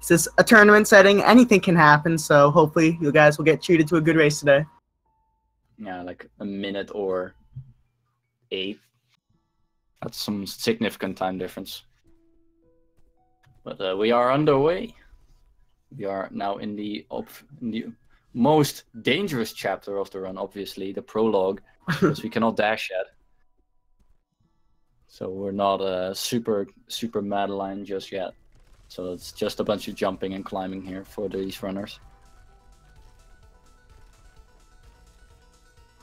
This is a tournament setting. Anything can happen, so hopefully you guys will get treated to a good race today. Yeah, like a minute or 8. That's some significant time difference. But we are underway. We are now in the most dangerous chapter of the run, obviously, the prologue, because we cannot dash yet. So we're not super mad line just yet. So it's just a bunch of jumping and climbing here for these runners.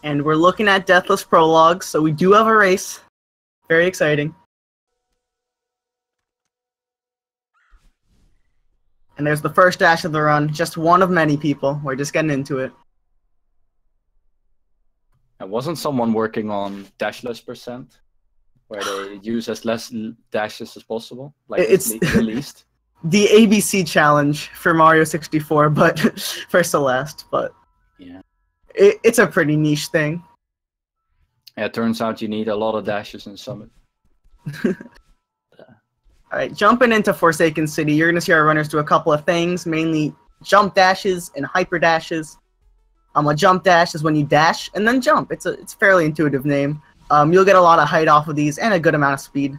And we're looking at Deathless Prologue, so we do have a race. Very exciting. And there's the first dash of the run. Just one of many people. We're just getting into it. And wasn't someone working on dashless %? Where they use as less dashes as possible? Like it's the least? The ABC challenge for Mario 64, but for Celeste. But yeah, it's a pretty niche thing. Yeah, it turns out you need a lot of dashes in Summit. Alright, jumping into Forsaken City, you're going to see our runners do a couple of things, mainly jump dashes and hyper dashes. A jump dash is when you dash and then jump. It's a fairly intuitive name. You'll get a lot of height off of these and a good amount of speed.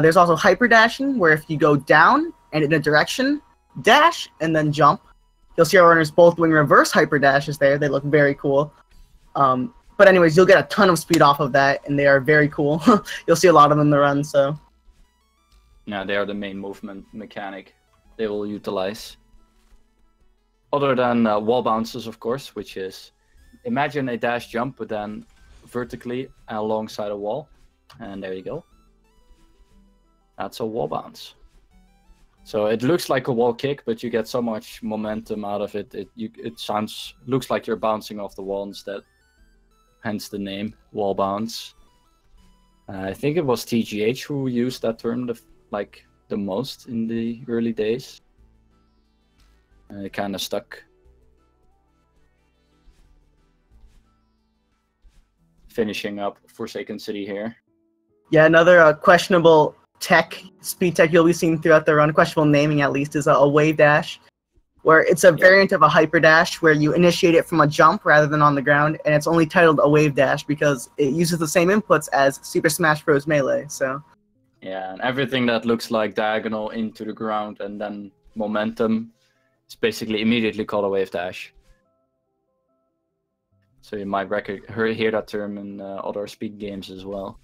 There's also hyper dashing, where if you go down and in a direction, dash and then jump. You'll see our runners both doing reverse hyper dashes there. They look very cool. But anyways, you'll get a ton of speed off of that, and they are very cool. You'll see a lot of them in the run, so. Yeah, they are the main movement mechanic they will utilize. Other than wall bounces, of course, which is, imagine a dash jump, but then vertically alongside a wall. And there you go. That's a wall bounce. So it looks like a wall kick, but you get so much momentum out of it. It looks like you're bouncing off the wall instead. Hence the name, wall bounce. I think it was TGH who used that term the most in the early days. It kind of stuck. Finishing up Forsaken City here. Yeah, another questionable speed tech you'll be seeing throughout the run, questionable naming at least, is a wave dash, where it's a variant of a hyper dash where you initiate it from a jump rather than on the ground, and it's only titled a wave dash because it uses the same inputs as Super Smash Bros. Melee. So. Yeah, and everything that looks like diagonal into the ground and then momentum is basically immediately called a wave dash. So you might hear that term in other speed games as well.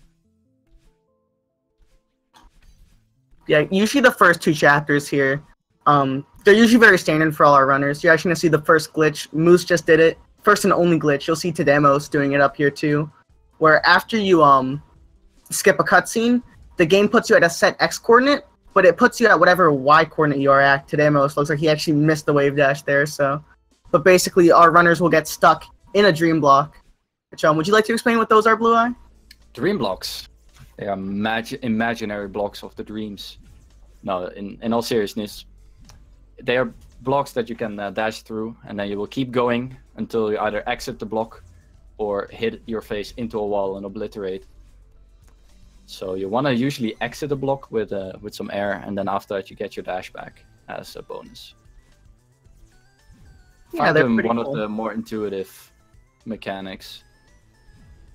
Yeah, usually the first 2 chapters here, they're usually very standard for all our runners. You're actually going to see the first glitch. Moose just did it. First and only glitch. You'll see TeDeMos doing it up here too, where after you skip a cutscene, the game puts you at a set X coordinate, but it puts you at whatever Y coordinate you are at. TeDeMos looks like he actually missed the wave dash there. So, but basically our runners will get stuck in a dream block. Which, would you like to explain what those are, Blue Eye? Dream blocks. They are imaginary blocks of the dreams. No, in all seriousness, they are blocks that you can dash through, and then you will keep going until you either exit the block or hit your face into a wall and obliterate. So you want to usually exit the block with some air, and then after that you get your dash back as a bonus. Yeah, they're one cool. of the more intuitive mechanics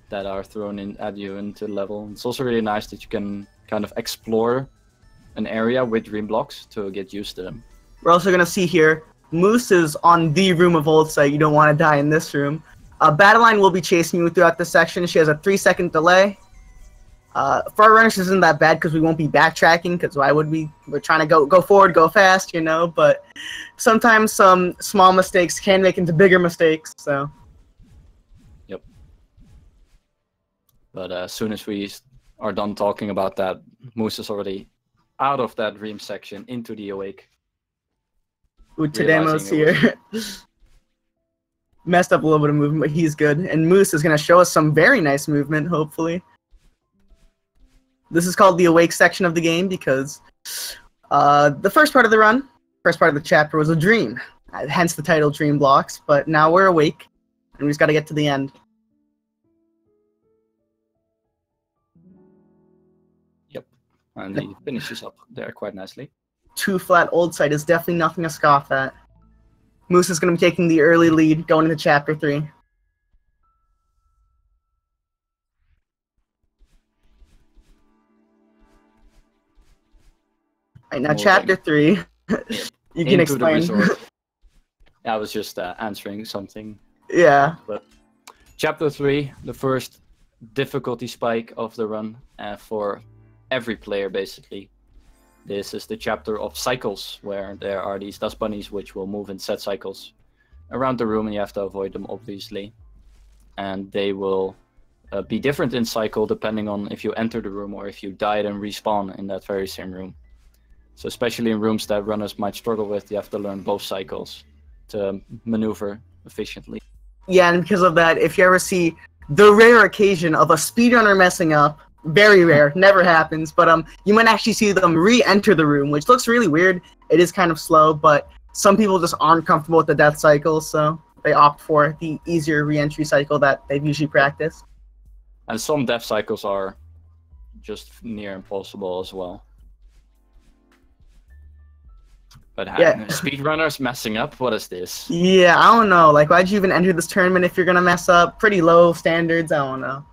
that are thrown in at you into the level. It's also really nice that you can kind of explore an area with dream blocks to get used to them. We're also going to see here, Moose is on the room of old, so you don't want to die in this room. Battleline will be chasing you throughout this section. She has a 3-second delay. For our runners, this isn't that bad because we won't be backtracking, because why would we? We're trying to go forward, go fast, you know, but sometimes some small mistakes can make into bigger mistakes, so. Yep. But as soon as we are done talking about that, Moose is already out of that dream section into the awake. Ooh, TeDeMos here. Messed up a little bit of movement, but he's good. And Moose is going to show us some very nice movement, hopefully. This is called the awake section of the game because the first part of the run, first part of the chapter was a dream. Hence the title Dream Blocks, but now we're awake, and we just got to get to the end. Yep, and he finishes up there quite nicely. 2 flat old side is definitely nothing to scoff at. Moose is going to be taking the early lead going into Chapter 3. Alright, now Chapter 3. You can explain. I was just answering something. Yeah. But Chapter 3, the first difficulty spike of the run for every player, basically. This is the chapter of cycles, where there are these dust bunnies which will move in set cycles around the room, and you have to avoid them, obviously. And they will be different in cycle depending on if you enter the room or if you die and respawn in that very same room. So especially in rooms that runners might struggle with, you have to learn both cycles to maneuver efficiently. Yeah, and because of that, if you ever see the rare occasion of a speedrunner messing up, very rare, never happens, but you might actually see them re-enter the room, which looks really weird. It is kind of slow, but some people just aren't comfortable with the death cycle, so they opt for the easier re-entry cycle that they've usually practiced. And some death cycles are just near impossible as well. But yeah. Speedrunners messing up, what is this? Yeah, I don't know. Like, why'd you even enter this tournament if you're gonna mess up? Pretty low standards, I don't know.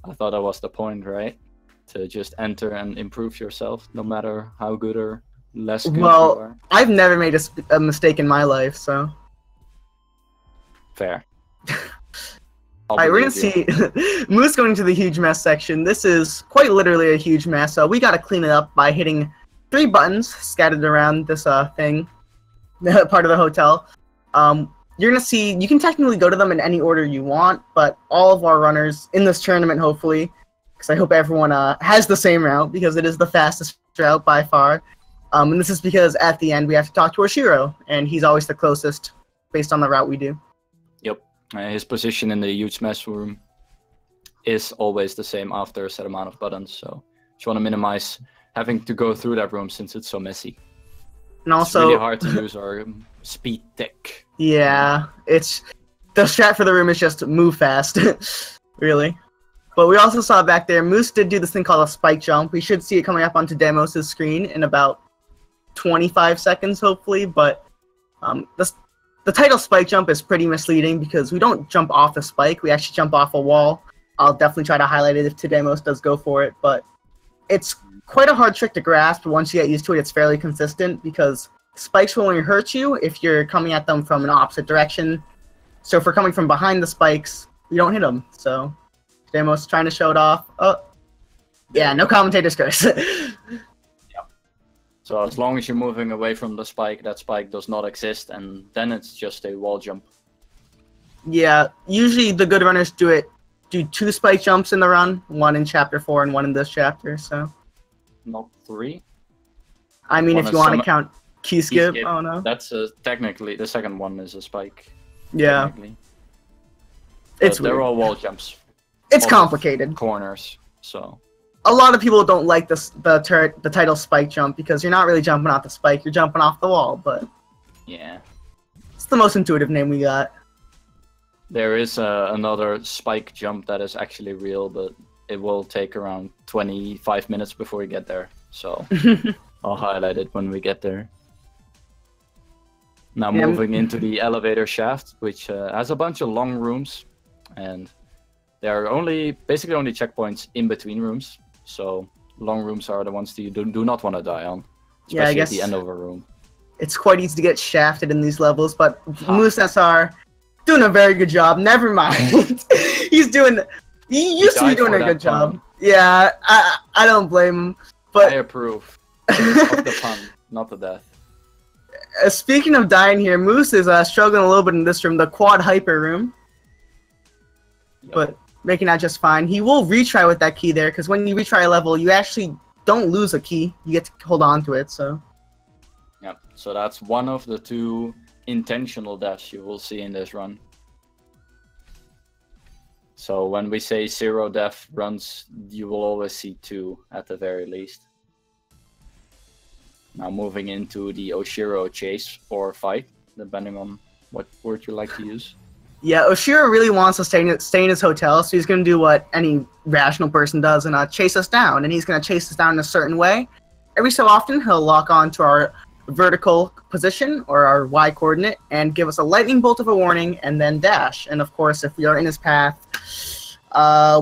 I thought that was the point, right? To just enter and improve yourself, no matter how good or less good you are. I've never made a mistake in my life, so. Fair. Alright, we're gonna see Moose going to the huge mess section. This is quite literally a huge mess, so we gotta clean it up by hitting 3 buttons scattered around this thing, part of the hotel. You're going to see, you can technically go to them in any order you want, but all of our runners in this tournament, hopefully, because I hope everyone has the same route, because it is the fastest route by far. And this is because at the end we have to talk to Oshiro, and he's always the closest based on the route we do. Yep. His position in the huge mess room is always the same after a set amount of buttons, so just want to minimize having to go through that room since it's so messy. And also, it's really hard to use our speed tech. Yeah, it's the strat for the room is just move fast, really. But we also saw back there, Moose did do this thing called a spike jump. We should see it coming up onto TeDeMos' screen in about 25 seconds, hopefully. But the title spike jump is pretty misleading because we don't jump off the spike, we actually jump off a wall. I'll definitely try to highlight it if TeDeMos does go for it, but it's quite a hard trick to grasp, but once you get used to it, it's fairly consistent because spikes will only hurt you if you're coming at them from an opposite direction. So if we're coming from behind the spikes, we don't hit them. So TeDeMos trying to show it off. Oh, yeah, no commentator's curse. Yeah. So as long as you're moving away from the spike, that spike does not exist, and then it's just a wall jump. Yeah, usually the good runners do 2 spike jumps in the run, 1 in Chapter 4 and 1 in this chapter, so. Not 3? I mean, if you want to count key skip, oh no. That's technically, the second one is a spike. Yeah. It's they're weird. all wall jumps. It's complicated. Corners, so. A lot of people don't like the title spike jump because you're not really jumping off the spike, you're jumping off the wall, but. Yeah. It's the most intuitive name we got. There is another spike jump that is actually real, but it will take around 25 minutes before we get there. So I'll highlight it when we get there. Now moving into the elevator shaft, which has a bunch of long rooms, and there are basically only checkpoints in between rooms. So long rooms are the ones that you do not want to die on, especially at the end of a room. It's quite easy to get shafted in these levels, but Moose SR doing a very good job. Never mind. He used to be doing a good job. Yeah, I don't blame him. But I approve of the pun, not the death. Speaking of dying here, Moose is struggling a little bit in this room, the quad hyper room. Yep. But making that just fine. He will retry with that key there, because when you retry a level, you actually don't lose a key. You get to hold on to it, so. Yep, so that's one of the 2 intentional deaths you will see in this run. So when we say 0 death runs, you will always see 2 at the very least. Now moving into the Oshiro chase or fight, depending on what word you like to use. Yeah, Oshiro really wants to stay in his hotel, so he's going to do what any rational person does and chase us down. And he's going to chase us down in a certain way. every so often he'll lock on to our vertical position or our Y coordinate and give us a lightning bolt of a warning and then dash. And of course, if we are in his path,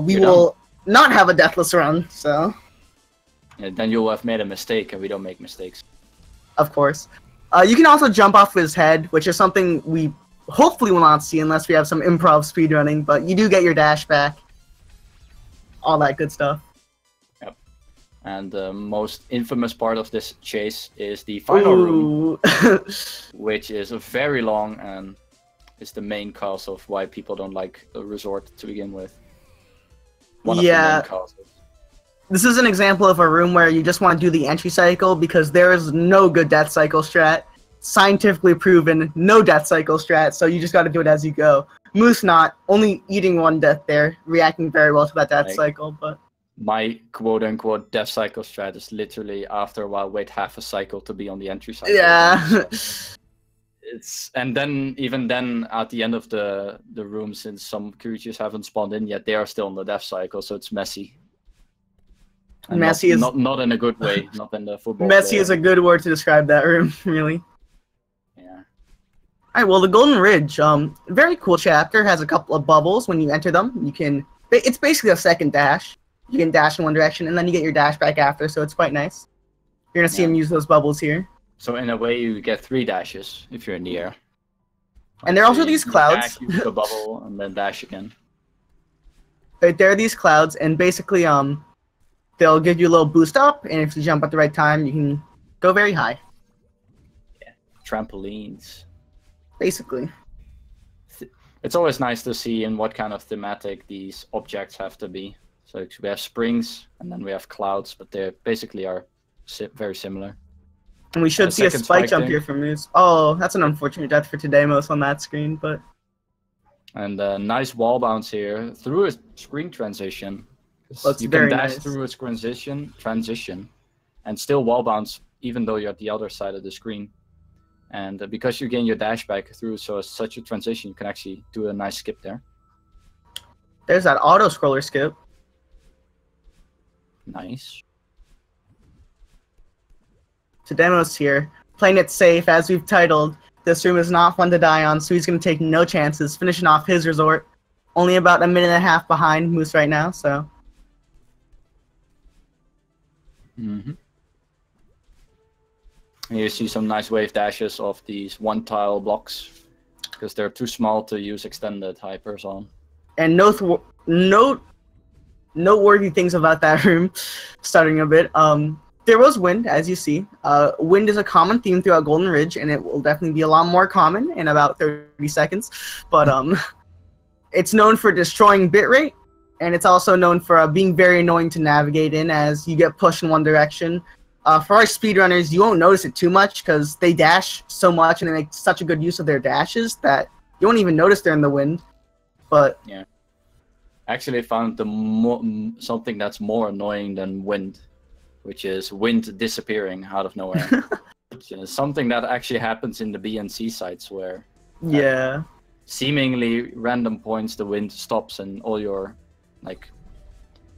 we will not have a deathless run. So. Yeah, then you'll have made a mistake, and we don't make mistakes. Of course. You can also jump off his head, which is something we hopefully will not see unless we have some improv speedrunning, but you do get your dash back. All that good stuff. Yep. And the most infamous part of this chase is the final room, which is very long and is the main cause of why people don't like the resort to begin with. One of the main causes. This is an example of a room where you just want to do the entry cycle because there is no good death cycle strat. Scientifically proven, no death cycle strat, so you just got to do it as you go. Moose not, only eating one death there, reacting very well to that death cycle, but... My quote-unquote death cycle strat is literally, after a while, wait half a cycle to be on the entry cycle. Yeah. And then, even then, at the end of the room, since some creatures haven't spawned in yet, they are still on the death cycle, so it's messy. And messy is not in a good way, not in the football. Messy is a good word to describe that room, really. Yeah. Alright, well, the Golden Ridge, very cool chapter, has a couple of bubbles when you enter them. You can, it's basically a second dash. You can dash in one direction, and then you get your dash back after, so it's quite nice. You're gonna see him use those bubbles here. So in a way, you get 3 dashes if you're in the air. And there are also these clouds. Dash, use the bubble, and then dash again. Right, there are these clouds, and basically, they'll give you a little boost up, and if you jump at the right time, you can go very high. Yeah, trampolines. Basically. It's always nice to see in what kind of thematic these objects have to be. So we have springs, and then we have clouds, but they basically are very similar. And we should see a spike jump here from Moose. Oh, that's an unfortunate death for TeDeMos on that screen, but... And a nice wall bounce here through a screen transition. You can dash through its transition, and still wall bounce even though you're at the other side of the screen. And because you gain your dash back through such a transition, you can actually do a nice skip there. There's that auto scroller skip. Nice. TeDeMos here, playing it safe as we've titled. This room is not fun to die on, so he's going to take no chances, finishing off his resort. Only about a minute and a half behind Moose right now, so... Mm-hmm. Here you see some nice wave dashes of these one-tile blocks, because they're too small to use extended hypers on. And noteworthy things about that room, starting a bit. There was wind, as you see. Wind is a common theme throughout Golden Ridge, and it will definitely be a lot more common in about 30 seconds. But it's known for destroying bitrate, and it's also known for being very annoying to navigate in as you get pushed in one direction. For our speedrunners, you won't notice it too much because they dash so much and they make such a good use of their dashes that you won't even notice they're in the wind. But yeah, actually, I found something that's more annoying than wind, which is wind disappearing out of nowhere. Which is something that actually happens in the B and C sites where seemingly random points the wind stops and all your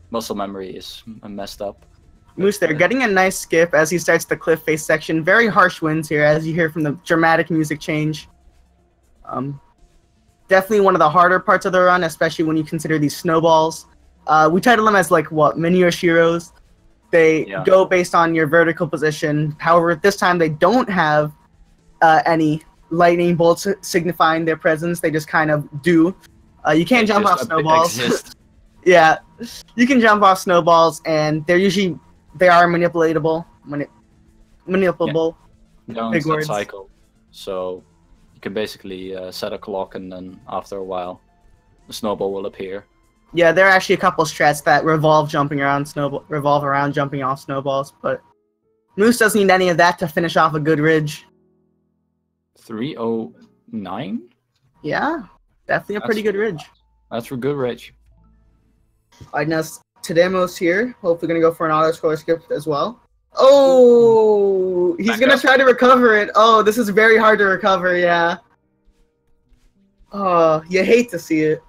muscle memory is messed up. Moose there, getting a nice skip as he starts the cliff face section. Very harsh winds here, as you hear from the dramatic music change. Definitely one of the harder parts of the run, especially when you consider these snowballs. We title them as mini Yoshiros. They go based on your vertical position. However, this time they don't have any lightning bolts signifying their presence. They just kind of do. You can't jump off snowballs. Yeah, you can jump off snowballs, and they are manipulatable. Manipulable. Yeah. Big words. Cycle. So you can basically set a clock, and then after a while, the snowball will appear. Yeah, there are actually a couple strats that revolve around jumping off snowballs, but Moose doesn't need any of that to finish off a good ridge. 309? Yeah, definitely a pretty good ridge. That's a good ridge. Alright, now TeDeMos here. Hopefully gonna go for an auto scroller skip as well. Oh, he's gonna try to recover it. Oh, this is very hard to recover, yeah. Oh, you hate to see it.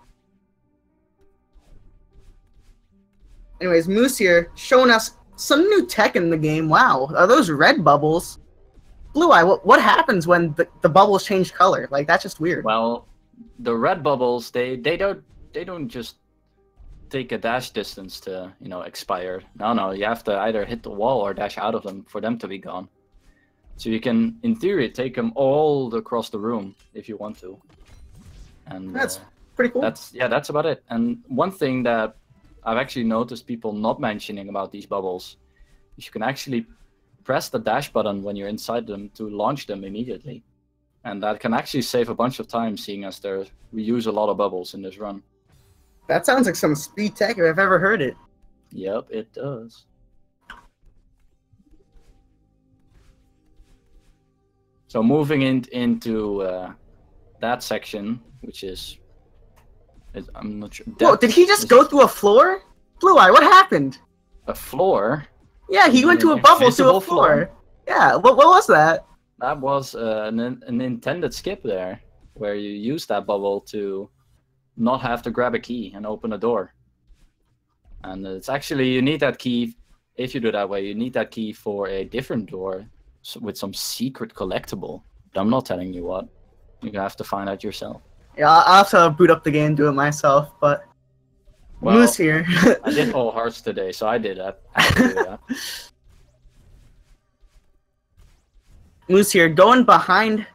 Anyways, Moose here, showing us some new tech in the game. Wow, are those red bubbles? Blue Eye, what happens when the bubbles change color? Like, that's just weird. Well, the red bubbles, they don't just take a dash distance to, you know, expire. No, you have to either hit the wall or dash out of them for them to be gone. So you can, in theory, take them all across the room if you want to. And that's pretty cool. That's about it. And one thing that I've actually noticed people not mentioning about these bubbles is you can actually press the dash button when you're inside them to launch them immediately. And that can actually save a bunch of time, seeing as we use a lot of bubbles in this run. That sounds like some speed tech if I've ever heard it. Yep, it does. So moving into that section, which is I'm not sure. Whoa, did he just go through a floor? Blue Eye, what happened? A floor? Yeah, he went to a bubble to a floor. Yeah, what was that? That was an intended skip there, where you use that bubble to not have to grab a key and open a door. And it's actually, you need that key, if you do it that way, you need that key for a different door with some secret collectible. But I'm not telling you what. You have to find out yourself. Yeah, I'll have to boot up the game and do it myself, but well, Moose here. I did all hearts today, so I did that. I had to do that. Moose here, going behind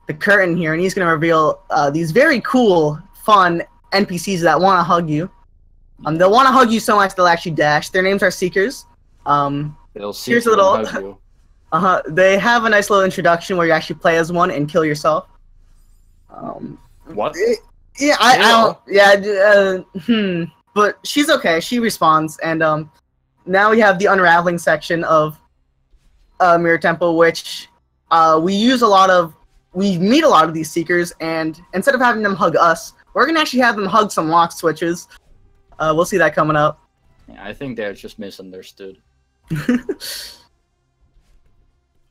the curtain here, and he's going to reveal these very cool, fun NPCs that want to hug you. They'll want to hug you so much they'll actually dash. Their names are Seekers. They'll seek here's a you little. and hug you. They have a nice little introduction where you actually play as one and kill yourself. What? Yeah, I don't. Yeah. But she's okay. She responds, and now we have the unraveling section of Mirror Temple, which we meet a lot of these Seekers, and instead of having them hug us, we're gonna actually have them hug some lock switches. We'll see that coming up. Yeah, I think they're just misunderstood.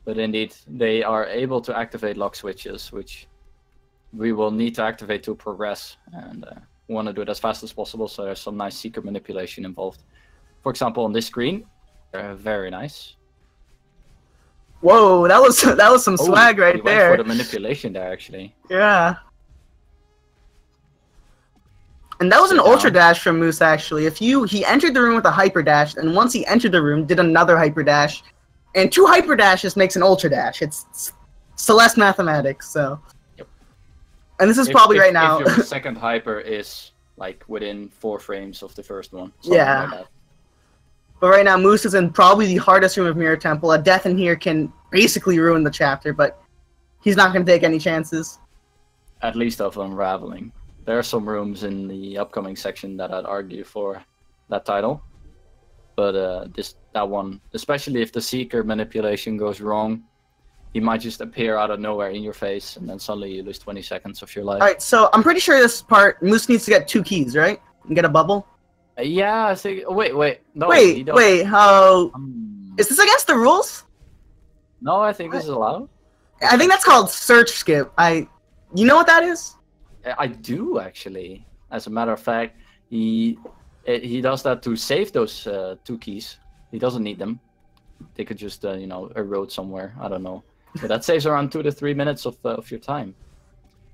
But indeed, they are able to activate lock switches, which we will need to activate to progress, and we want to do it as fast as possible, so there's some nice secret manipulation involved. For example, on this screen, they're very nice. Whoa, that was some swag right there. Went for the manipulation there, actually. Yeah. And that was an ultra dash from Moose, actually. He entered the room with a hyper dash, and once he entered the room, did another hyper dash, and 2 hyper dashes makes an ultra dash. It's Celeste mathematics, so. Yep. And this is probably right now. If your second hyper is like within 4 frames of the first one. Yeah. Like that. But right now, Moose is in probably the hardest room of Mirror Temple. A death in here can basically ruin the chapter, but he's not going to take any chances. At least of unraveling. There are some rooms in the upcoming section that I'd argue for that title. But that one, especially if the Seeker manipulation goes wrong, he might just appear out of nowhere in your face, and then suddenly you lose 20 seconds of your life. Alright, so I'm pretty sure this part, Moose needs to get 2 keys, right? And get a bubble? Yeah, I think. Wait. No, wait. How? Is this against the rules? No, I think this is allowed. I think that's called search skip. You know what that is? I do, actually. As a matter of fact, he does that to save those 2 keys. He doesn't need them. They could just erode somewhere. I don't know. But that saves around 2 to 3 minutes of your time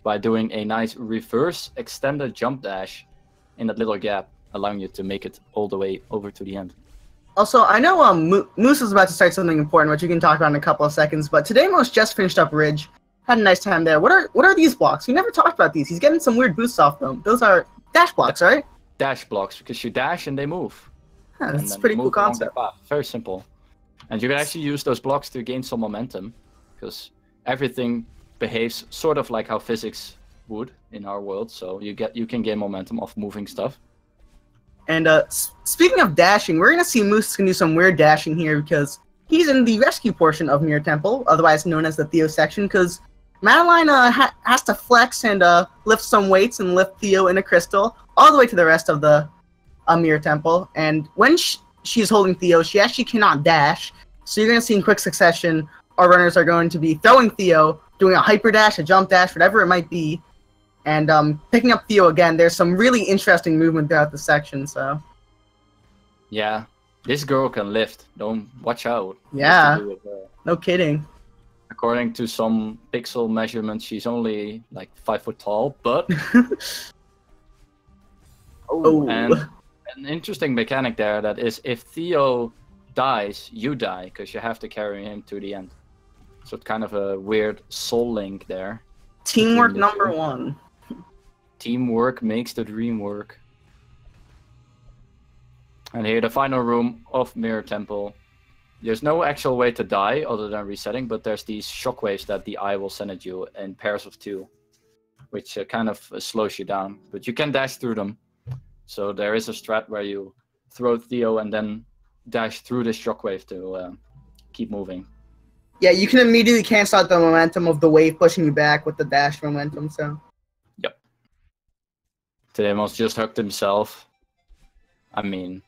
by doing a nice reverse extended jump dash in that little gap, allowing you to make it all the way over to the end. Also, I know Moose is about to start something important, which you can talk about in a couple of seconds, but TeDeMos just finished up Ridge. Had a nice time there. What are these blocks? We never talked about these. He's getting some weird boosts off them. Those are dash blocks, right? Dash blocks, because you dash and they move. Yeah, that's a pretty cool concept. Very simple. And you can actually use those blocks to gain some momentum, because everything behaves sort of like how physics would in our world, so you can gain momentum off moving stuff. And speaking of dashing, we're going to see Moose can do some weird dashing here, because he's in the rescue portion of Mirror Temple, otherwise known as the Theo section, because Madeline has to flex and lift some weights and lift Theo in a crystal all the way to the rest of the Mirror Temple. And when she's holding Theo, she actually cannot dash, so you're going to see in quick succession our runners are going to be throwing Theo, doing a hyper dash, a jump dash, whatever it might be, and picking up Theo again. There's some really interesting movement throughout the section, so. Yeah, This girl can lift. Don't watch out. Yeah. What to do with her. No kidding. According to some pixel measurements, she's only like 5 foot tall, but Oh. and an interesting mechanic there that is if Theo dies, you die because you have to carry him to the end. So it's kind of a weird soul link there. Teamwork number 1. Teamwork makes the dream work. And here, the final room of Mirror Temple. There's no actual way to die other than resetting, but there's these shockwaves that the eye will send at you in pairs of 2, which kind of slows you down. But you can dash through them. So there is a strat where you throw Theo and then dash through this shockwave to keep moving. Yeah, you can immediately cancel out the momentum of the wave pushing you back with the dash momentum, so. Yep. TeDeMos just hugged himself. I mean,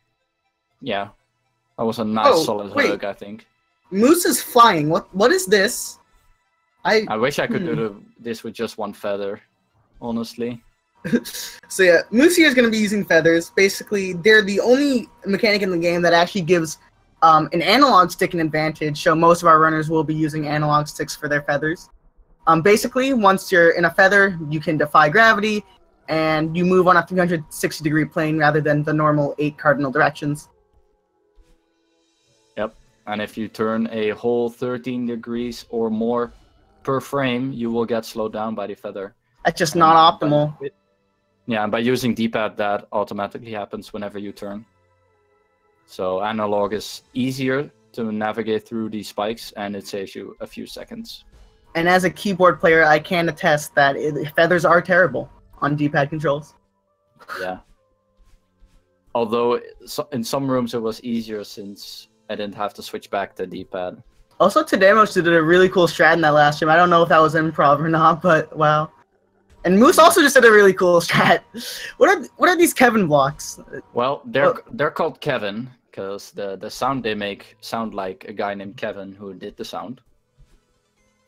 yeah. That was a nice solid hug, I think. Moose is flying. What is this? I wish I could do this with just 1 feather, honestly. So yeah, Moose here is going to be using feathers. Basically, they're the only mechanic in the game that actually gives an analog stick an advantage, so most of our runners will be using analog sticks for their feathers. Basically, once you're in a feather, you can defy gravity, and you move on a 360-degree plane rather than the normal 8 cardinal directions. Yep, and if you turn a whole 13 degrees or more per frame, you will get slowed down by the feather. That's just not optimal. Yeah, and by using D-pad, that automatically happens whenever you turn. So analog is easier to navigate through these spikes, and it saves you a few seconds. And as a keyboard player, I can attest that feathers are terrible on D-pad controls. Yeah. Although in some rooms it was easier since I didn't have to switch back to D-pad. Also, TeDeMos did a really cool strat in that last stream. I don't know if that was improv or not, but wow. And Moose also just did a really cool strat. What are these Kevin blocks? Well, they're called Kevin because the sound they make sound like a guy named Kevin who did the sound.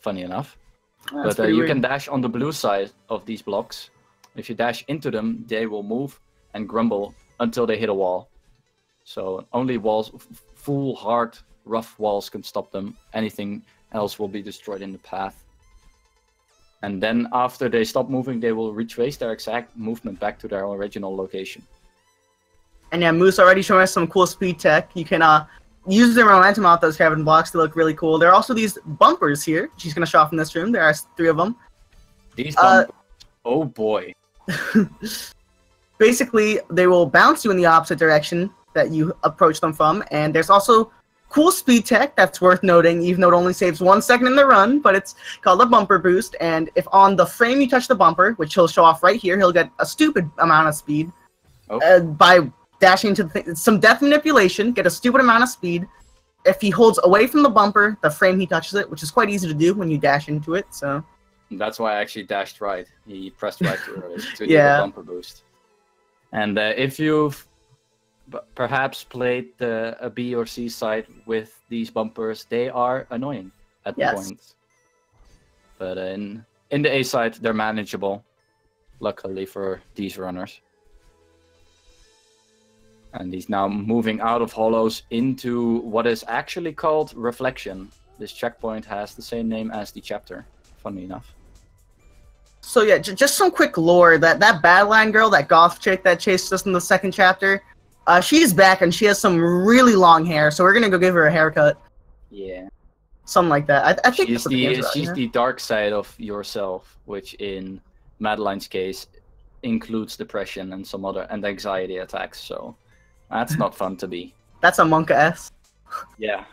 Funny enough. But you can dash on the blue side of these blocks. If you dash into them, they will move and grumble until they hit a wall. So only walls, full, hard, rough walls can stop them. Anything else will be destroyed in the path. And then after they stop moving, they will retrace their exact movement back to their original location. And yeah, Moose already showing us some cool speed tech. You can use the momentum off those Kevin blocks to look really cool. There are also these bumpers here. She's going to show off in this room. There are 3 of them. These bumpers, oh boy. Basically, they will bounce you in the opposite direction that you approach them from. And there's also cool speed tech that's worth noting, even though it only saves 1 second in the run, but it's called a bumper boost. And if on the frame you touch the bumper, which he'll show off right here, he'll get a stupid amount of speed by dashing into some death manipulation, get a stupid amount of speed. If he holds away from the bumper, the frame he touches it, which is quite easy to do when you dash into it. So that's why I actually dashed right. He pressed right to do the bumper boost. And if you've perhaps played a B or C side with these bumpers, they are annoying at points. But in the A side, they're manageable, luckily for these runners. And he's now moving out of hollows into what is actually called Reflection. This checkpoint has the same name as the chapter, funny enough. So yeah, just some quick lore. That Badline girl, that goth chick that chased us in the 2nd chapter, she's back and she has some really long hair, so we're gonna go give her a haircut. Yeah. Something like that. I think she's the dark side of yourself, which in Madeline's case includes depression and some other anxiety attacks, so that's not fun to be. That's a Monka S. Yeah.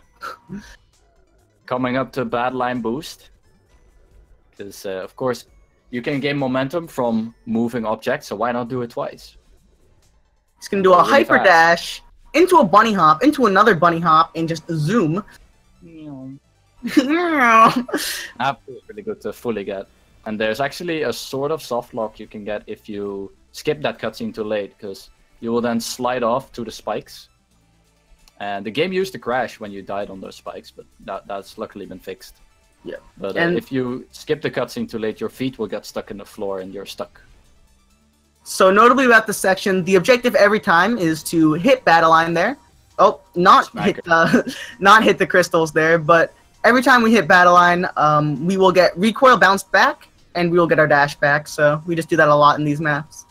Coming up to Badline boost. Because, of course, you can gain momentum from moving objects, so why not do it twice? He's going to do a hyper dash into a bunny hop, into another bunny hop, and just zoom. Absolutely really good to fully get. And there's actually a sort of soft lock you can get if you skip that cutscene too late, because you will then slide off to the spikes. And the game used to crash when you died on those spikes, but that's luckily been fixed. Yeah. But if you skip the cutscene too late, your feet will get stuck in the floor and you're stuck. So notably about this section, the objective every time is to hit Battleline there. Oh, not Smack hit the not hit the crystals there, but every time we hit battle line, we will get recoil bounced back, and we will get our dash back. So we just do that a lot in these maps.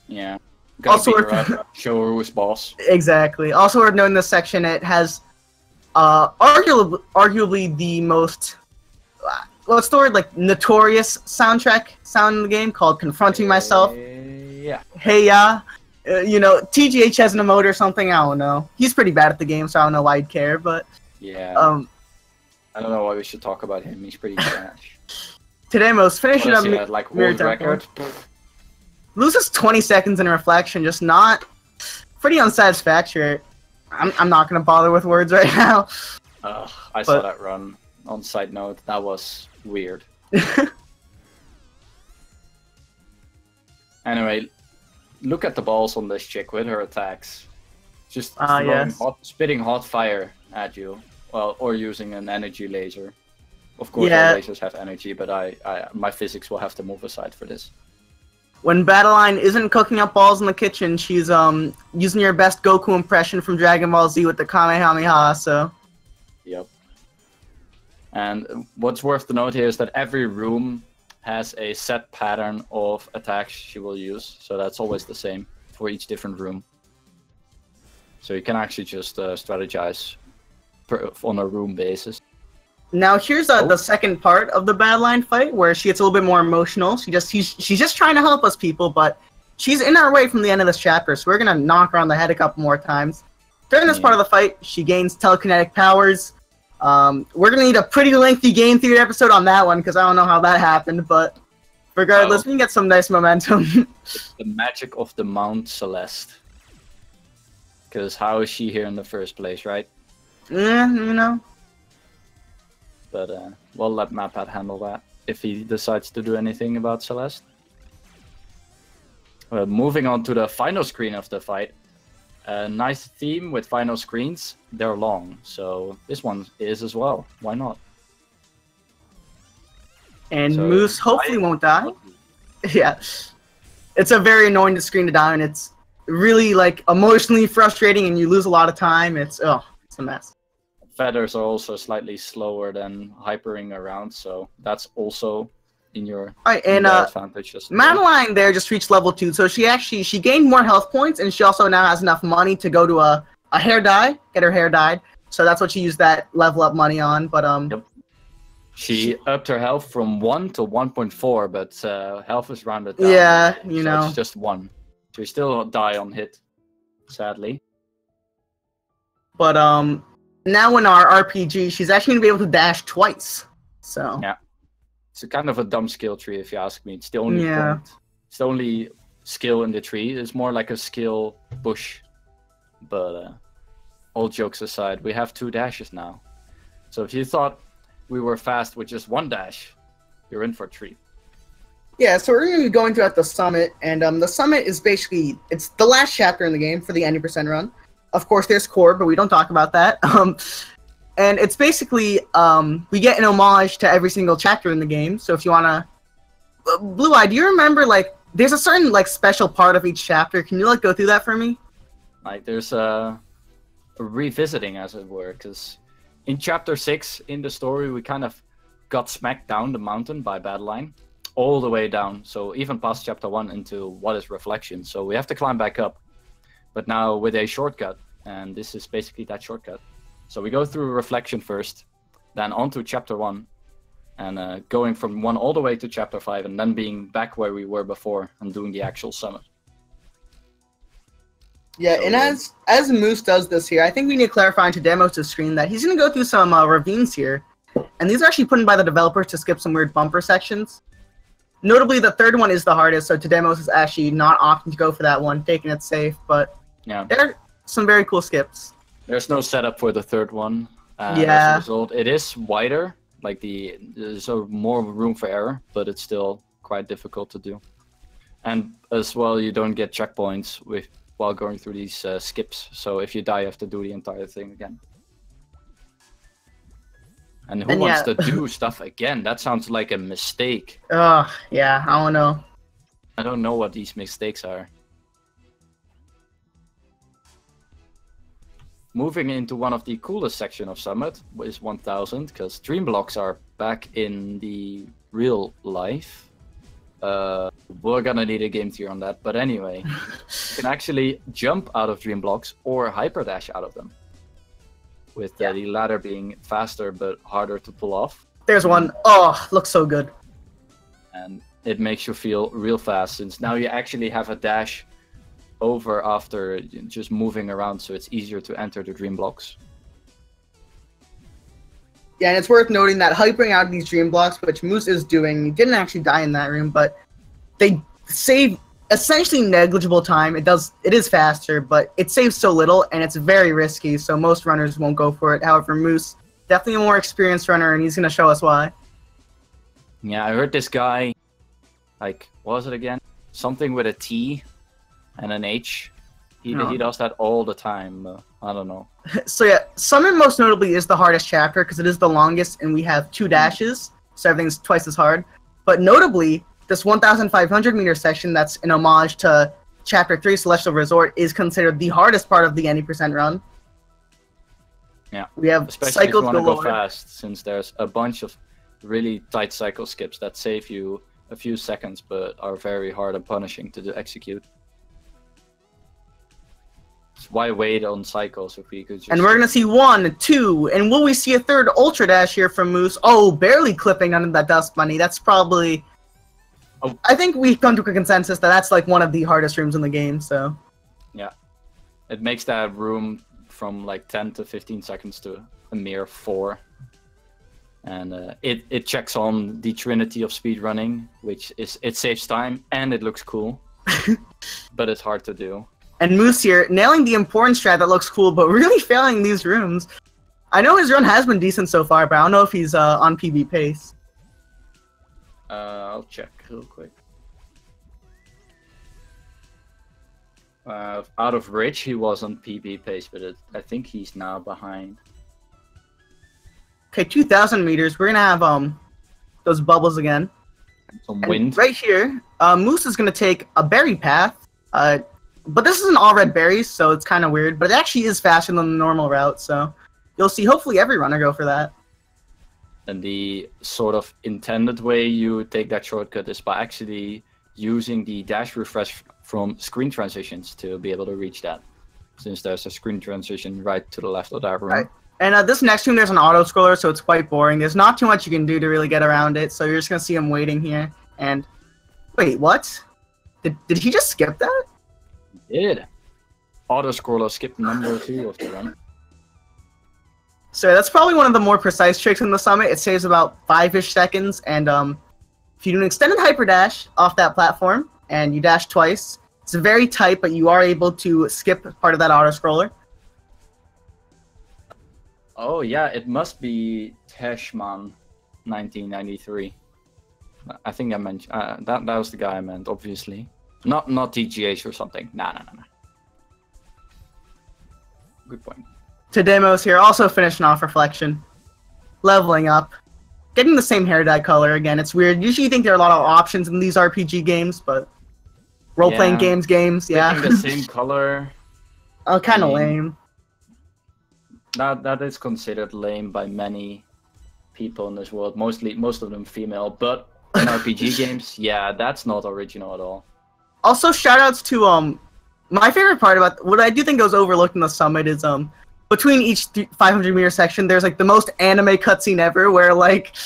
Yeah. Gotta Also, beat her up, show her who's boss. exactly. Also, worth noting this section, it has arguably the most what's the word, like, notorious sound in the game, called "Confronting Myself." Yeah. Hey ya. You know, TGH has an emote or something. I don't know. He's pretty bad at the game, so I don't know why he'd care. But Yeah. I don't know why we should talk about him. He's pretty trash. TeDeMos finishing up. He had, like, world record. Loses 20 seconds in reflection. Just not pretty unsatisfactory. I'm not gonna bother with words right now. I saw that run. On side note, that was weird. Anyway, look at the balls on this chick with her attacks. Just throwing spitting hot fire at you, well, or using an energy laser. Of course, all lasers have energy, but my physics will have to move aside for this. When Battleline isn't cooking up balls in the kitchen, she's using your best Goku impression from Dragon Ball Z with the Kamehameha. So. Yep. And what's worth to note here is that every room has a set pattern of attacks she will use, so that's always the same for each different room. So you can actually just strategize on a room basis. Now here's the second part of the Badline fight, where she gets a little bit more emotional. She's just trying to help us, people, but she's in our way from the end of this chapter, so we're gonna knock her on the head a couple more times. During this part of the fight, she gains telekinetic powers. We're gonna need a pretty lengthy game theory episode on that one, because I don't know how that happened, but regardless, we can get some nice momentum. It's the magic of the Mount Celeste. Because how is she here in the first place, right? Yeah, you know. But we'll let MapPad handle that if he decides to do anything about Celeste. Moving on to the final screen of the fight. A nice theme with final screens. They're long, so this one is as well. Why not? And so, Moose hopefully won't die. Yeah. It's a very annoying screen to die, and it's really, like, emotionally frustrating, and you lose a lot of time. It's a mess. Feathers are also slightly slower than hypering around, so that's also in your advantage. Madeline there just reached level 2, so she gained more health points, and she also now has enough money to go to a hair dye, get her hair dyed. So that's what she used that level up money on. But Yep. She upped her health from 1 to 1.4, but health is rounded down. Yeah, you know. It's just 1. So you still die on hit, sadly. But now in our RPG, she's actually gonna be able to dash twice. So yeah, it's a kind of a dumb skill tree, if you ask me. It's the only point. It's the only skill in the tree. It's more like a skill bush. But all jokes aside, we have 2 dashes now. So if you thought we were fast with just 1 dash, you're in for a treat. Yeah, so we're going to be going throughout the summit, and the summit is basically, it's the last chapter in the game for the 90% run. Of course, there's core, but we don't talk about that. And it's basically, we get an homage to every single chapter in the game, so if you want to... Blue Eye, do you remember, like, there's a certain, like, special part of each chapter. Can you, like, go through that for me? Like, there's a revisiting, as it were, because in chapter 6, in the story, we kind of got smacked down the mountain by Battleline, all the way down, so even past chapter 1 into what is reflection, so we have to climb back up, but now with a shortcut, and this is basically that shortcut. So we go through reflection first, then on to chapter 1, and going from 1 all the way to chapter 5, and then being back where we were before, and doing the actual summit. Yeah, so, and as Moose does this here, I think we need to clarify to TeDeMos' screen that he's going to go through some ravines here, and these are actually put in by the developers to skip some weird bumper sections. Notably, the third one is the hardest, so TeDeMos is actually not opting to go for that one, taking it safe, but yeah, there are some very cool skips. There's no setup for the third one. As a result, it is wider, like there's more room for error, but it's still quite difficult to do. And as well, you don't get checkpoints while going through these skips, so if you die, you have to do the entire thing again. And who wants to do stuff again? That sounds like a mistake. Yeah, I don't know. I don't know what these mistakes are. moving into one of the coolest section of Summit is 1000, because dream blocks are back in the real life. We're gonna need a game tier on that, but anyway, you can actually jump out of dream blocks or hyperdash out of them, with the latter being faster but harder to pull off. There's one. Oh, looks so good. And it makes you feel real fast, since now you actually have a dash over after just moving around, so it's easier to enter the dream blocks. Yeah, and it's worth noting that hypering out of these dream blocks, which Moose is doing, he didn't actually die in that room, but they save essentially negligible time. It is faster, but it saves so little, and it's very risky, so most runners won't go for it. However, Moose, definitely a more experienced runner, and he's going to show us why. Yeah, I heard this guy, like, what was it again? Something with a T and an H. He does that all the time. I don't know. So yeah, Summit most notably is the hardest chapter because it is the longest, and we have 2 dashes, so everything's twice as hard. But notably, this 1,500 meter section that's an homage to Chapter 3 Celestial Resort is considered the hardest part of the any % run. Yeah, we have especially cycles if you want to galore. go fast, since there's a bunch of really tight cycle skips that save you a few seconds but are very hard and punishing to execute. Why wait on cycles if we could just... And we're gonna see 1, 2, and will we see a third Ultra Dash here from Moose? Oh, barely clipping under that Dust Bunny. That's probably... Oh. I think we've come to a consensus that that's like one of the hardest rooms in the game, so... Yeah. It makes that room from like 10 to 15 seconds to a mere 4. And it checks on the trinity of speedrunning, which is it saves time and it looks cool. But it's hard to do. And Moose here, nailing the important strat that looks cool, but really failing these rooms. I know his run has been decent so far, but I don't know if he's on PB pace. I'll check real quick. Out of Ridge, he was on PB pace, but I think he's now behind. Okay, 2,000 meters. We're gonna have those bubbles again. Some wind. Right here, Moose is gonna take a berry path. But this isn't all red berries, so it's kind of weird. But it actually is faster than the normal route, so you'll see hopefully every runner go for that. And the sort of intended way you take that shortcut is by actually using the dash refresh from screen transitions to be able to reach that, since there's a screen transition right to the left of that room. Right. And this next room, there's an auto scroller, so it's quite boring. There's not too much you can do to really get around it, so you're just gonna see him waiting here. And wait, what? Did he just skip that? Did. Auto scroller skipped number 2 of the run. So that's probably one of the more precise tricks in the Summit. It saves about 5-ish seconds, and if you do an extended hyper dash off that platform and you dash twice, it's very tight, but you are able to skip part of that auto scroller. Oh yeah, it must be Teshman 1993. I think I meant that was the guy I meant, obviously. Not TGH or something. Nah. Good point. TeDeMos here, also finishing off Reflection. Leveling up. Getting the same hair dye color again. It's weird. Usually you think there are a lot of options in these RPG games, but... Role-playing games, yeah. Picking the same color... Oh, kind of lame. That is considered lame by many people in this world. Most of them female, but in RPG games, yeah, that's not original at all. Also, shoutouts to my favorite part about what I do think goes overlooked in the Summit is between each 500 meter section, there's like the most anime cutscene ever, where like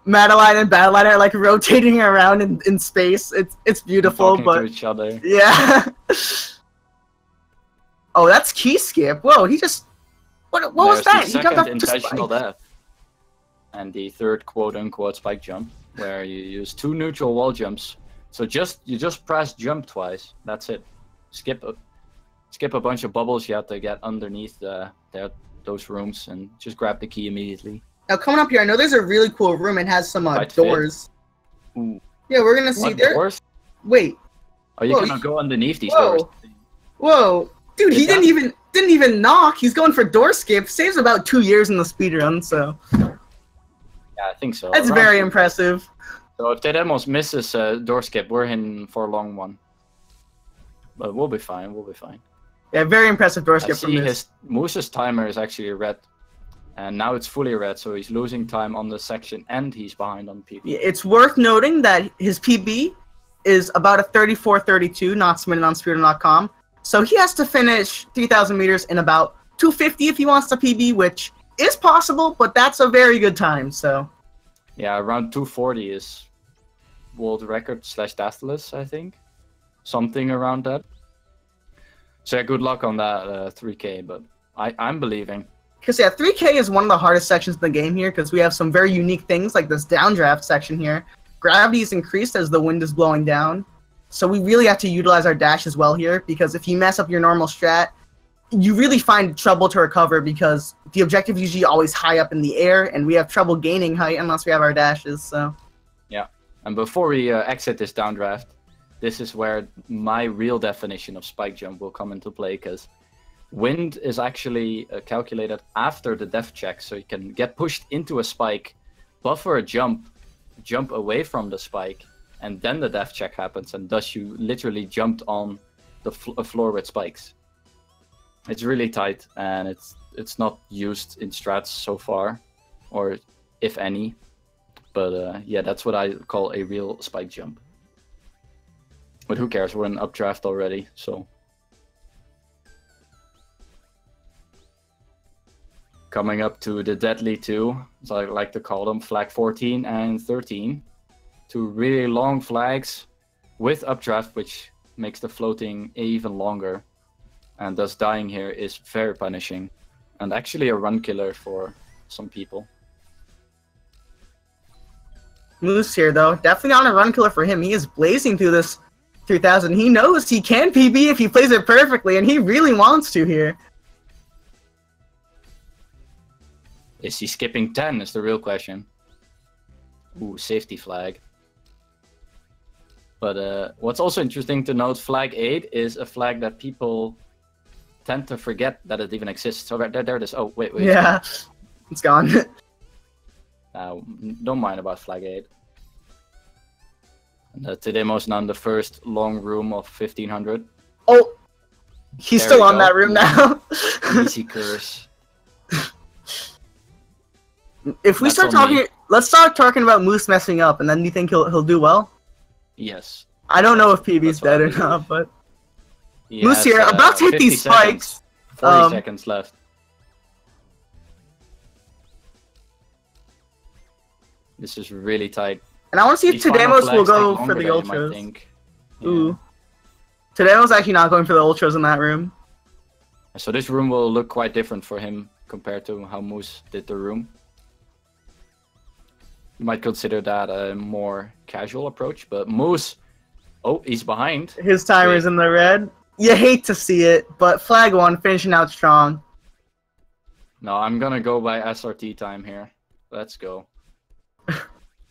Madeline and Badeline are like rotating around in space. It's beautiful, Talking but to each other. Yeah. Oh, that's key skip. Whoa, he just what was that? The He jumped second off intentional spike. death, and the third quote-unquote spike jump, where you use 2 neutral wall jumps. So you just press jump twice. That's it. Skip a bunch of bubbles you have to get underneath those rooms, and just grab the key immediately. Now coming up here, I know there's a really cool room. It has some doors. Ooh. Yeah, we're gonna see What, there. doors? Wait. Oh, you Whoa, cannot go underneath these whoa. doors. Whoa, dude, he Is that- didn't even knock. He's going for door skip. Saves about 2 years in the speedrun, so Yeah, I think so. that's Around very 2. impressive. So if TeDeMos misses a door skip, we're in for a long one. But we'll be fine. Yeah, very impressive door I skip from see Moose. Moose's timer is actually red. And now it's fully red, so he's losing time on the section and he's behind on PB. It's worth noting that his PB is about a 34:32, not submitted on Speedrun.com. So he has to finish 3,000 meters in about 250 if he wants to PB, which is possible, but that's a very good time. So yeah, around 240 is world record / Daedalus, I think. Something around that. So yeah, good luck on that 3K, but I'm believing. Because yeah, 3K is one of the hardest sections in the game here because we have some very unique things like this downdraft section here. Gravity is increased as the wind is blowing down. So we really have to utilize our dash as well here because if you mess up your normal strat, you really find trouble to recover because the objective is usually always high up in the air and we have trouble gaining height unless we have our dashes. So yeah, and before we exit this downdraft, this is where my real definition of spike jump will come into play because wind is actually calculated after the def check, so you can get pushed into a spike, buffer a jump away from the spike, and then the def check happens, and thus you literally jumped on the floor with spikes. It's really tight, and it's not used in strats so far, or if any. But yeah, that's what I call a real spike jump. But who cares? We're in updraft already, so. Coming up to the deadly two, as I like to call them, flag 14 and 13. Two really long flags with updraft, which makes the floating even longer. And thus dying here is very punishing. And actually a run killer for some people. Moose here though, definitely not a run killer for him. He is blazing through this 3000. He knows he can PB if he plays it perfectly, and he really wants to here. Is he skipping 10 is the real question. Ooh, safety flag. But what's also interesting to note, flag 8 is a flag that people tend to forget that it even exists. So there it is. Oh, wait. Yeah, it's gone. Don't mind about flag 8. And TeDeMos now in the first long room of 1500. Oh, he's still on that room now. Easy curse. If we start talking, let's start talking about Moose messing up, and then you think he'll do well? Yes. I don't know if PB's dead or not, but Moose here about to hit these spikes. 40 seconds left. This is really tight. And I want to see if TeDeMos will go for the ultras. Yeah. Ooh. TeDeMos actually not going for the ultras in that room. So this room will look quite different for him compared to how Moose did the room. You might consider that a more casual approach, but Moose, oh, he's behind. His timer's in the red. You hate to see it, but flag 1 finishing out strong. No, I'm gonna go by SRT time here. Let's go.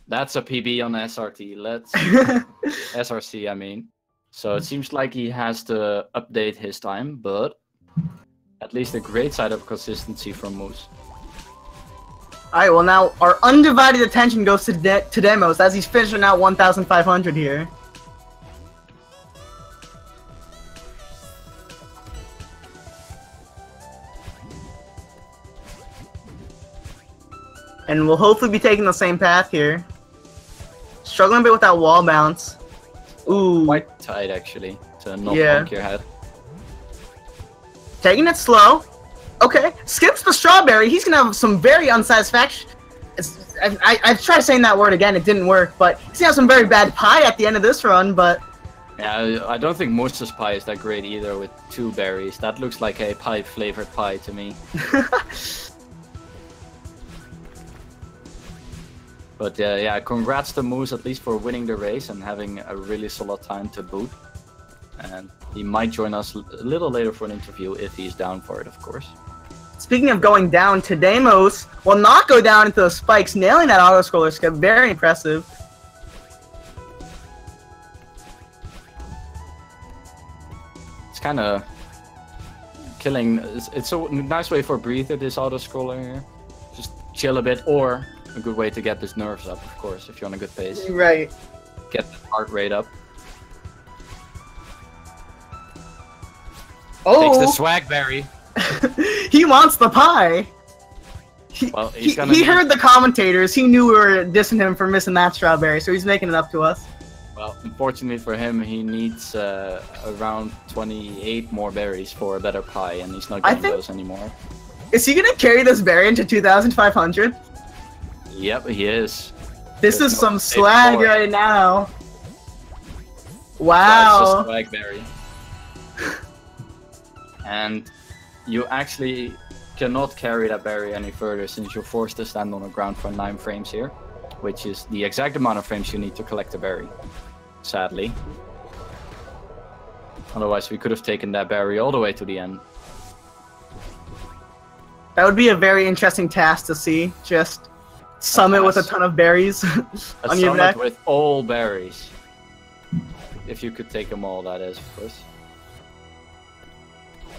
That's a PB on SRT. Let's SRC, I mean. So it seems like he has to update his time, but at least a great side of consistency from Moose. Alright, well now our undivided attention goes to TeDeMos as he's finishing out 1,500 here. And we'll hopefully be taking the same path here. Struggling a bit with that wall bounce. Ooh. Quite tight actually, to not bonk your head. Taking it slow. Okay, skips the strawberry. He's gonna have some very unsatisfaction. I've tried saying that word again, it didn't work, but he's gonna have some very bad pie at the end of this run, but... Yeah, I don't think Moose's pie is that great either with 2 berries. That looks like a pie-flavored pie to me. But yeah, congrats to Moose at least for winning the race and having a really solid time to boot. And he might join us a little later for an interview if he's down for it, of course. Speaking of going down, TeDeMos will not go down into the spikes, nailing that auto-scroller skip. Very impressive. It's kind of killing. It's a nice way for breather, this auto-scroller here. Just chill a bit, or a good way to get his nerves up, of course, if you're on a good pace. Right. Get the heart rate up. Takes the Oh, swag berry. he wants the pie. Well, He heard the commentators. He knew we were dissing him for missing that strawberry, so he's making it up to us. Well, unfortunately for him, he needs around 28 more berries for a better pie, and he's not getting those anymore. Is he gonna carry this berry into 2,500? Yep, he is. This is some swag right now. Wow. It's just swag berry. And you actually cannot carry that berry any further since you're forced to stand on the ground for 9 frames here, which is the exact amount of frames you need to collect the berry, sadly. Otherwise, we could have taken that berry all the way to the end. That would be a very interesting task to see. Just summit with a ton of berries on your neck. With all berries. If you could take them all, that is, of course.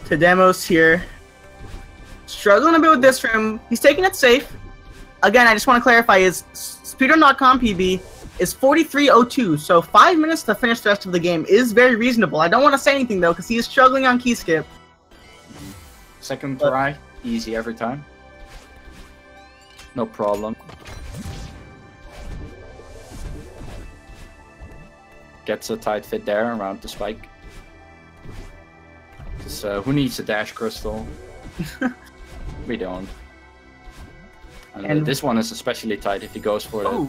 TeDeMos here. Struggling a bit with this room. He's taking it safe. Again, I just want to clarify, his speedrun.com PB is 43:02, so 5 minutes to finish the rest of the game is very reasonable. I don't want to say anything, though, because he is struggling on key skip. Second try, easy every time. No problem. Gets a tight fit there around the spike. So who needs a dash crystal? We don't. And this one is especially tight if he goes for it.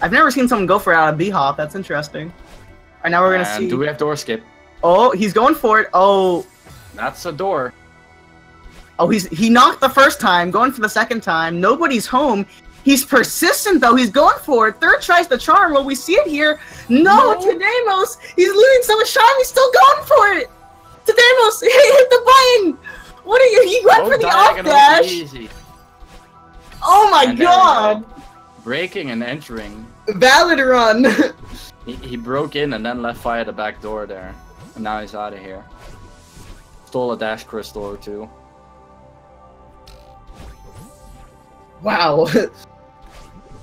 I've never seen someone go for it out of B-hop. That's interesting. Alright, now we're gonna see. Do we have door skip? Oh, he's going for it. Oh. That's a door. Oh, he knocked the first time, going for the second time. Nobody's home. He's persistent, though. He's going for it. Third tries the charm. Well, we see it here. No, TeDeMos. He's losing so much charm. He's still going for it. TeDeMos, hit the button. What are you? He went for the off dash. Easy. Oh my god. Breaking and entering. Valid run. he broke in and then left via the back door there. And now he's out of here. Stole a dash crystal or two. Wow.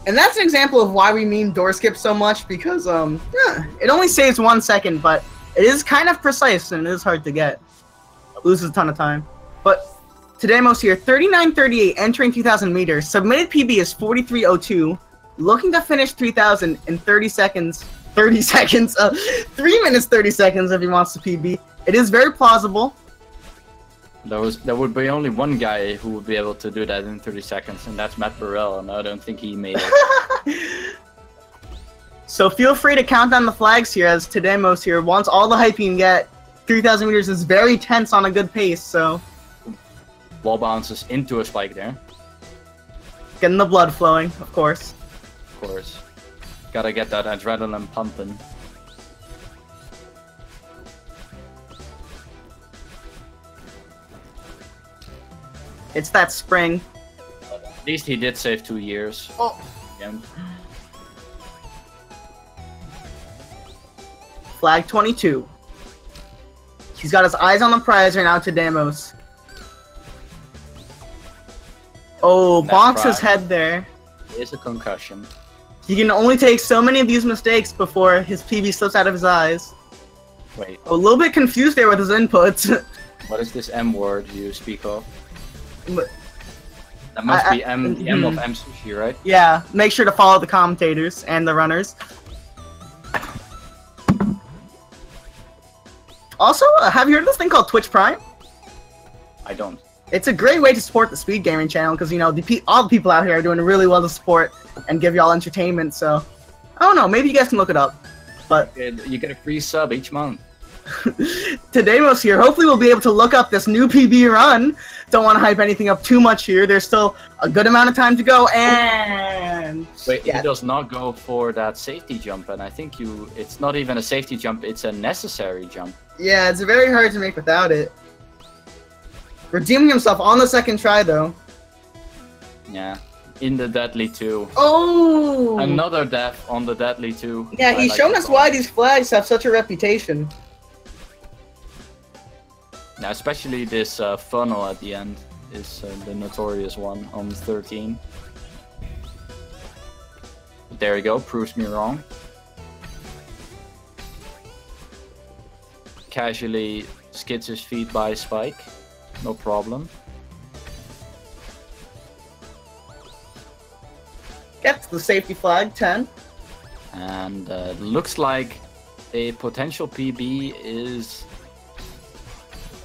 And that's an example of why we mean door skip so much, because it only saves 1 second, but it is kind of precise and it is hard to get. It loses a ton of time. But TeDeMos here, 39:38, entering 2,000 meters. Submitted PB is 43:02. Looking to finish 3,000 in 30 seconds. 30 seconds. 3 minutes 30 seconds if he wants to PB. It is very plausible. There would be only one guy who would be able to do that in 30 seconds, and that's Matt Burrell, and I don't think he made it. So feel free to count down the flags here, as TeDeMos here wants all the hype he can get. 3,000 meters is very tense on a good pace, so... Wall bounces into a spike there. Getting the blood flowing, of course. Of course. Gotta get that adrenaline pumping. It's that spring. At least he did save 2 years. Oh. Again. Flag 22. He's got his eyes on the prize right now, TeDeMos. Oh, bonks his head there. It is a concussion. He can only take so many of these mistakes before his PB slips out of his eyes. Wait. A little bit confused there with his inputs. What is this M word you speak of? But that must be M, the M of M sushi, right? Yeah, make sure to follow the commentators and the runners. Also, have you heard of this thing called Twitch Prime? I don't. It's a great way to support the speed gaming channel, because, you know, all the people out here are doing really well to support and give y'all entertainment, so... I don't know, maybe you guys can look it up. But you get a free sub each month. TeDeMos here. Hopefully we'll be able to look up this new PB run. Don't want to hype anything up too much here. There's still a good amount of time to go, and... Wait, he does not go for that safety jump, and I think it's not even a safety jump, it's a necessary jump. Yeah, it's very hard to make without it. Redeeming himself on the second try, though. Yeah, in the Deadly 2. Oh! Another death on the Deadly 2. Yeah, he's shown us why these flags have such a reputation. Now, especially this funnel at the end is the notorious one on 13. There you go, proves me wrong. casually skids his feet by Spike. No problem. Gets the safety flag, 10. And looks like a potential PB is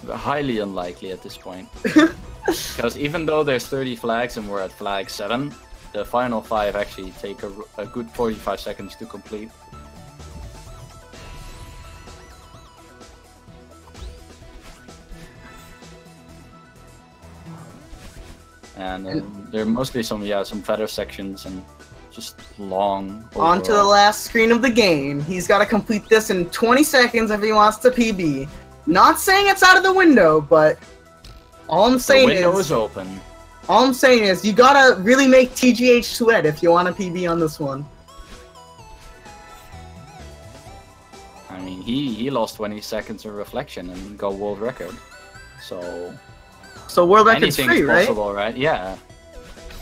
highly unlikely at this point. Because even though there's 30 flags and we're at flag 7, the final 5 actually take a good 45 seconds to complete. And there are mostly some feather sections and just long. On to the last screen of the game. He's got to complete this in 20 seconds if he wants to PB. Not saying it's out of the window, but all I'm saying the window is open. All I'm saying is you gotta really make TGH sweat if you want to PB on this one. I mean, he lost 20 seconds of reflection and got world record. So world record's anything's free, right? possible, right? Yeah.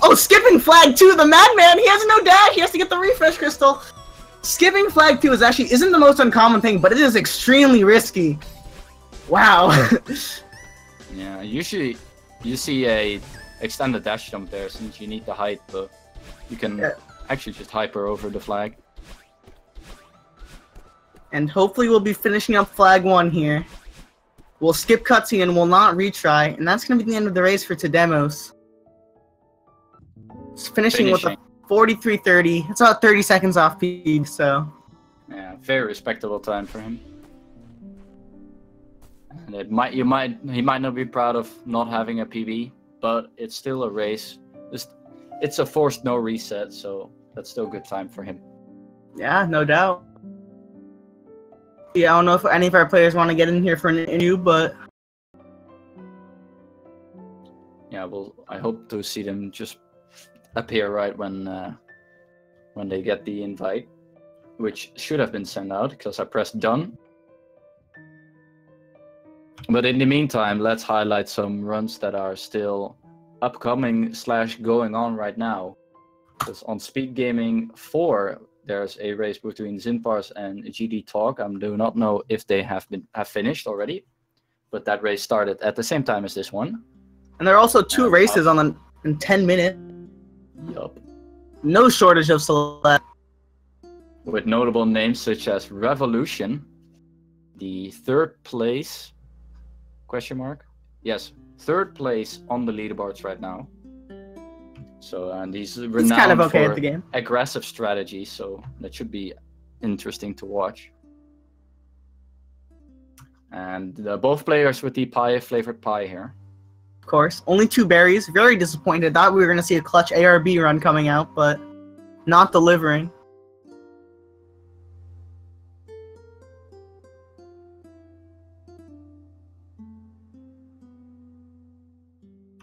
Oh, skipping flag 2, the madman! He has no dash, he has to get the refresh crystal! Skipping flag 2 isn't the most uncommon thing, but it is extremely risky. Wow. Yeah, usually you see a extended dash jump there since you need the height, but you can actually just hyper over the flag. And hopefully we'll be finishing up flag 1 here. We'll skip cutscene and we'll not retry, and that's going to be the end of the race for TeDeMos. It's finishing with a 43.30. It's about 30 seconds off PB, so... Yeah, very respectable time for him. And he might not be proud of not having a PB, but it's still a race. It's a forced no reset, so that's still a good time for him. Yeah, no doubt. Yeah, I don't know if any of our players want to get in here for an interview, but... Yeah, well, I hope to see them just appear right when they get the invite, which should have been sent out because I pressed done. But in the meantime, let's highlight some runs that are still upcoming / going on right now. Because on Speed Gaming 4, there's a race between Zinpars and GD Talk. I do not know if they have finished already, but that race started at the same time as this one. And there are also 2 races in 10 minutes. Yup. No shortage of Celeste. With notable names such as Revolution, the 3rd place... Question mark? Yes, 3rd place on the leaderboards right now. So, and he's renowned kind of okay for at the game. Aggressive strategy, so that should be interesting to watch. And both players with the flavored pie here. Of course, only 2 berries. Very disappointed. Thought we were going to see a clutch ARB run coming out, but not delivering.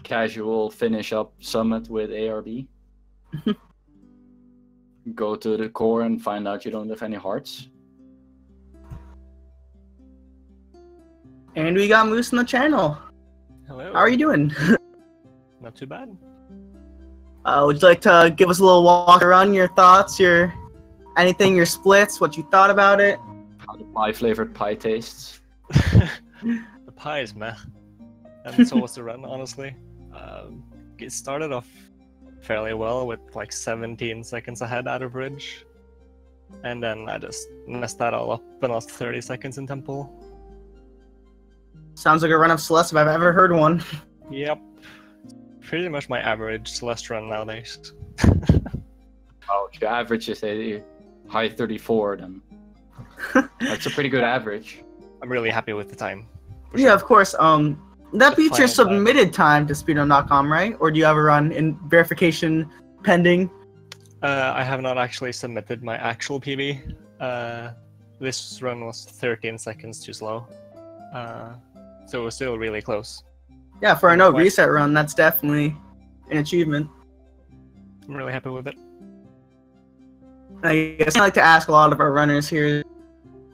Casual finish up summit with ARB. Go to the core and find out you don't have any hearts. And we got Moose in the channel. Hello. How are you doing? Not too bad. Would you like to give us a little walk around your thoughts, your splits, what you thought about it? How the pie flavored pie tastes. The pie is meh. And so was the run, honestly. It started off fairly well with like 17 seconds ahead out of bridge. And then I just messed that all up and lost 30 seconds in temple. Sounds like a run of Celeste if I've ever heard one. Yep. Pretty much my average Celeste run nowadays. Oh, if your average is a high 34, then that's a pretty good average. I'm really happy with the time. Yeah, of course. That beats your submitted time to speedrun.com, right? Or do you have a run in verification pending? I have not actually submitted my actual PB. This run was 13 seconds too slow. So it was still really close. Yeah, for a no reset run, that's definitely an achievement. I'm really happy with it. I guess I like to ask a lot of our runners here,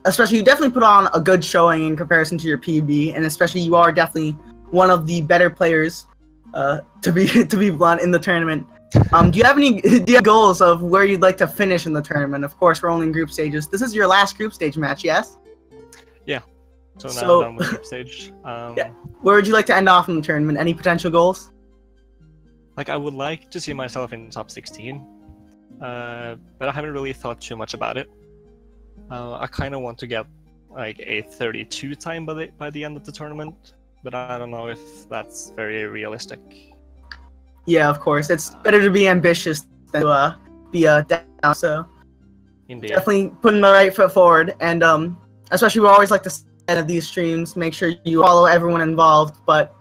especially you definitely put on a good showing in comparison to your PB, and especially you are definitely one of the better players, to be blunt, in the tournament. Do you have goals of where you'd like to finish in the tournament? Of course, we're only in group stages. This is your last group stage match, yes? Yeah. So now So- I'm done with group stage. Yeah. Where would you like to end off in the tournament? Any potential goals? Like, I would like to see myself in the top 16, but I haven't really thought too much about it. I kind of want to get like a 32 time by the end of the tournament, but I don't know if that's very realistic. Yeah, of course. It's better to be ambitious than to be down. So Indeed. definitely putting the right foot forward. And especially we always like to say at these streams, make sure you follow everyone involved. But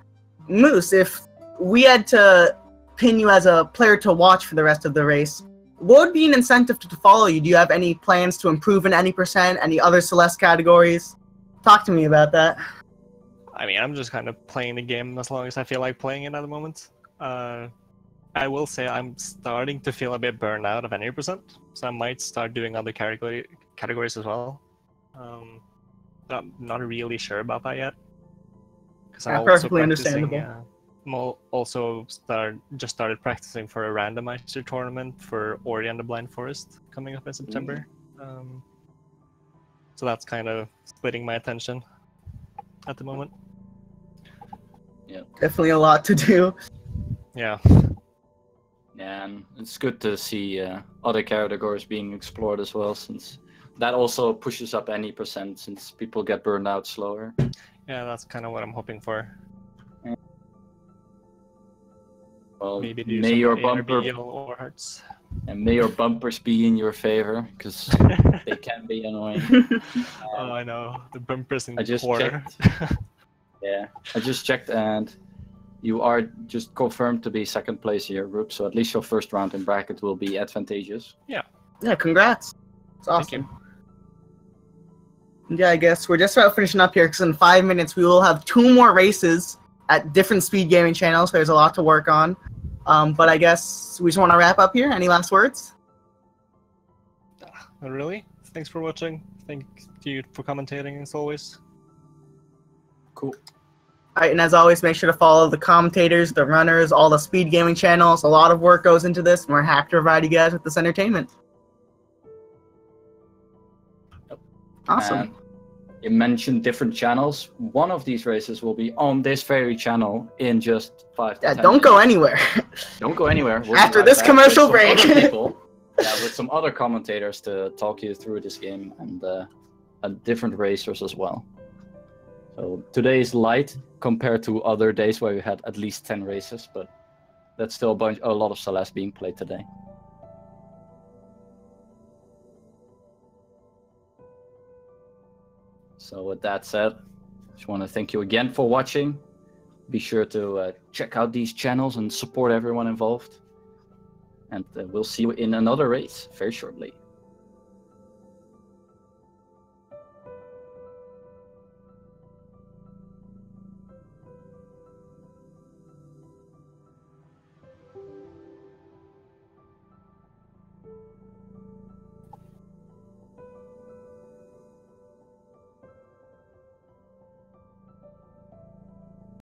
Moose, if we had to pin you as a player to watch for the rest of the race, what would be an incentive to follow you? Do you have any plans to improve in any percent, any other Celeste categories? Talk to me about that. I mean, I'm just kind of playing the game as long as I feel like playing it at the moment. I will say I'm starting to feel a bit burned out of any percent, so I might start doing other categories as well. But I'm not really sure about that yet. Because Yeah, perfectly understandable. Also just started practicing for a randomizer tournament for Ori and the Blind Forest coming up in September. So that's kind of splitting my attention at the moment. Yeah. Definitely a lot to do. Yeah. Yeah, and it's good to see other categories being explored as well, since that also pushes up any percent, since people get burned out slower. Yeah, that's kind of what I'm hoping for. Well, Maybe do may some your bumper ARBL or hearts. and may your bumpers be in your favor, because they can be annoying. Oh, I know. The bumpers in I just core. checked. Yeah, I just checked, and you are just confirmed to be second place in your group, so at least your first round in bracket will be advantageous. Yeah, congrats. It's awesome. Thank Yeah, I guess we're just about finishing up here, because in 5 minutes we will have 2 more races at different speed gaming channels. So there's a lot to work on. But I guess we just want to wrap up here. Any last words? Not really. Thanks for watching. Thank you for commentating as always. Cool. All right, and as always, make sure to follow the commentators, the runners, all the speed gaming channels. A lot of work goes into this, and we're happy to provide you guys with this entertainment. Awesome. And you mentioned different channels. One of these races will be on this very channel in just 5 to 10 Don't go minutes. anywhere. Don't go anywhere. We'll After be right this back commercial with some break. other people, with some other commentators to talk you through this game and different racers as well. So today is light compared to other days where we had at least 10 races, but that's still a lot of Celeste being played today. So with that said, just want to thank you again for watching. Be sure to check out these channels and support everyone involved. And we'll see you in another race very shortly.